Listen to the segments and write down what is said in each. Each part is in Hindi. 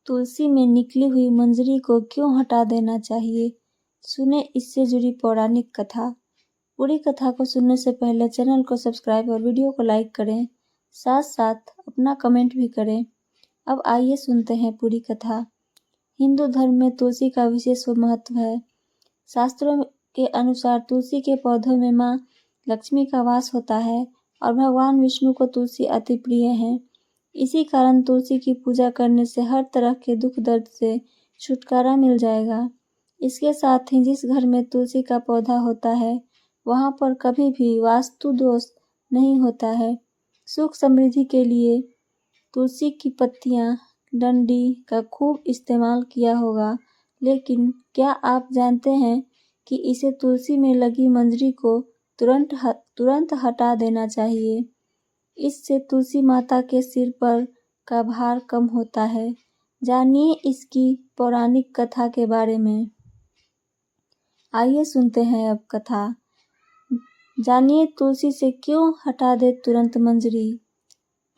तुलसी में निकली हुई मंजरी को क्यों हटा देना चाहिए? सुने इससे जुड़ी पौराणिक कथा। पूरी कथा को सुनने से पहले चैनल को सब्सक्राइब और वीडियो को लाइक करें, साथ साथ अपना कमेंट भी करें। अब आइए सुनते हैं पूरी कथा। हिंदू धर्म में तुलसी का विशेष महत्व है। शास्त्रों के अनुसार तुलसी के पौधों में माँ लक्ष्मी का वास होता है और भगवान विष्णु को तुलसी अति प्रिय है। इसी कारण तुलसी की पूजा करने से हर तरह के दुख दर्द से छुटकारा मिल जाएगा। इसके साथ ही जिस घर में तुलसी का पौधा होता है वहाँ पर कभी भी वास्तु दोष नहीं होता है। सुख समृद्धि के लिए तुलसी की पत्तियाँ, डंडी का खूब इस्तेमाल किया होगा, लेकिन क्या आप जानते हैं कि इसे तुलसी में लगी मंजरी को तुरंत हटा देना चाहिए। इससे तुलसी माता के सिर पर का भार कम होता है। जानिए इसकी पौराणिक कथा के बारे में। आइए सुनते हैं अब कथा। जानिए तुलसी से क्यों हटा दे तुरंत मंजरी।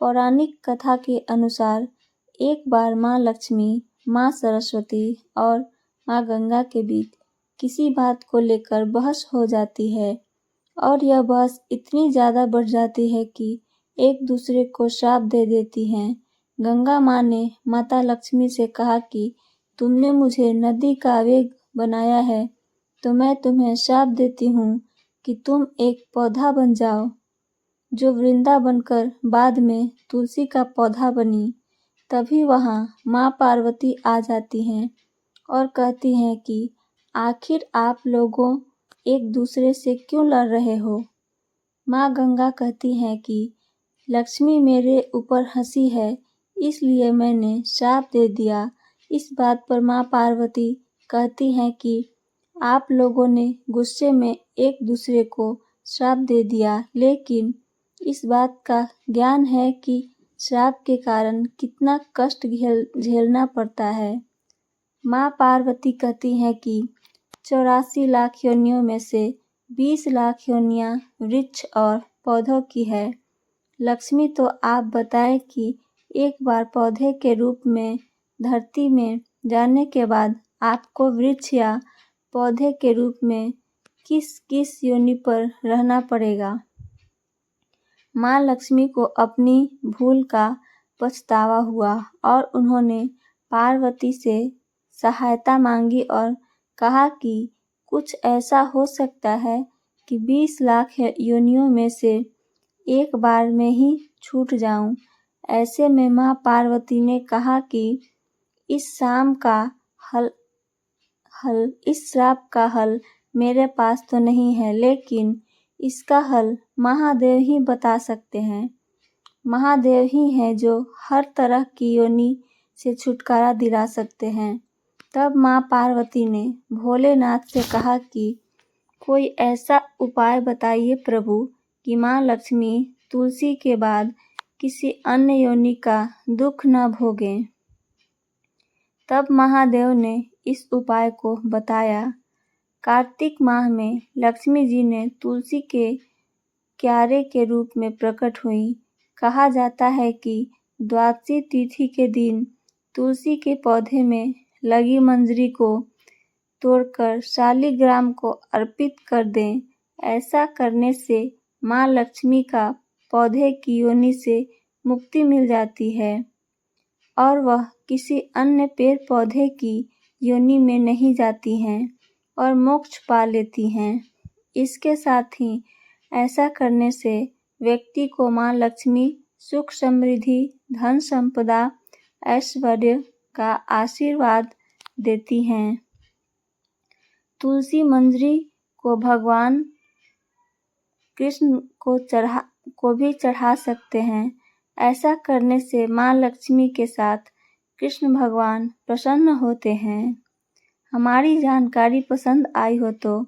पौराणिक कथा के अनुसार एक बार माँ लक्ष्मी, माँ सरस्वती और माँ गंगा के बीच किसी बात को लेकर बहस हो जाती है और यह बहस इतनी ज़्यादा बढ़ जाती है कि एक दूसरे को श्राप दे देती हैं। गंगा माँ ने माता लक्ष्मी से कहा कि तुमने मुझे नदी का वेग बनाया है, तो मैं तुम्हें श्राप देती हूँ कि तुम एक पौधा बन जाओ, जो वृंदा बनकर बाद में तुलसी का पौधा बनी। तभी वहाँ माँ पार्वती आ जाती हैं और कहती हैं कि आखिर आप लोगों एक दूसरे से क्यों लड़ रहे हो। माँ गंगा कहती हैं कि लक्ष्मी मेरे ऊपर हंसी है, इसलिए मैंने श्राप दे दिया। इस बात पर माँ पार्वती कहती हैं कि आप लोगों ने गुस्से में एक दूसरे को श्राप दे दिया, लेकिन इस बात का ज्ञान है कि श्राप के कारण कितना कष्ट झेलना पड़ता है। माँ पार्वती कहती हैं कि 84 लाख योनियों में से 20 लाख योनियाँ वृक्ष और पौधों की है। लक्ष्मी, तो आप बताएं कि एक बार पौधे के रूप में धरती में जाने के बाद आपको वृक्ष या पौधे के रूप में किस किस योनि पर रहना पड़ेगा। माँ लक्ष्मी को अपनी भूल का पछतावा हुआ और उन्होंने पार्वती से सहायता मांगी और कहा कि कुछ ऐसा हो सकता है कि 20 लाख योनियों में से एक बार में ही छूट जाऊं। ऐसे में माँ पार्वती ने कहा कि इस श्राप का हल मेरे पास तो नहीं है, लेकिन इसका हल महादेव ही बता सकते हैं। महादेव ही हैं जो हर तरह की योनि से छुटकारा दिला सकते हैं। तब माँ पार्वती ने भोलेनाथ से कहा कि कोई ऐसा उपाय बताइए प्रभु कि माँ लक्ष्मी तुलसी के बाद किसी अन्य योनि का दुख न भोगें। तब महादेव ने इस उपाय को बताया। कार्तिक माह में लक्ष्मी जी ने तुलसी के क्यारे के रूप में प्रकट हुई। कहा जाता है कि द्वादशी तिथि के दिन तुलसी के पौधे में लगी मंजरी को तोड़कर शालिग्राम को अर्पित कर दें। ऐसा करने से माँ लक्ष्मी का पौधे की योनि से मुक्ति मिल जाती है और वह किसी अन्य पेड़ पौधे की योनि में नहीं जाती हैं और मोक्ष पा लेती हैं। इसके साथ ही ऐसा करने से व्यक्ति को माँ लक्ष्मी सुख समृद्धि, धन संपदा, ऐश्वर्य का आशीर्वाद देती हैं। तुलसी मंजरी को भगवान कृष्ण को भी चढ़ा सकते हैं। ऐसा करने से माँ लक्ष्मी के साथ कृष्ण भगवान प्रसन्न होते हैं। हमारी जानकारी पसंद आई हो तो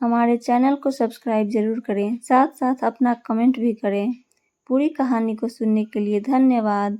हमारे चैनल को सब्सक्राइब जरूर करें, साथ साथ अपना कमेंट भी करें। पूरी कहानी को सुनने के लिए धन्यवाद।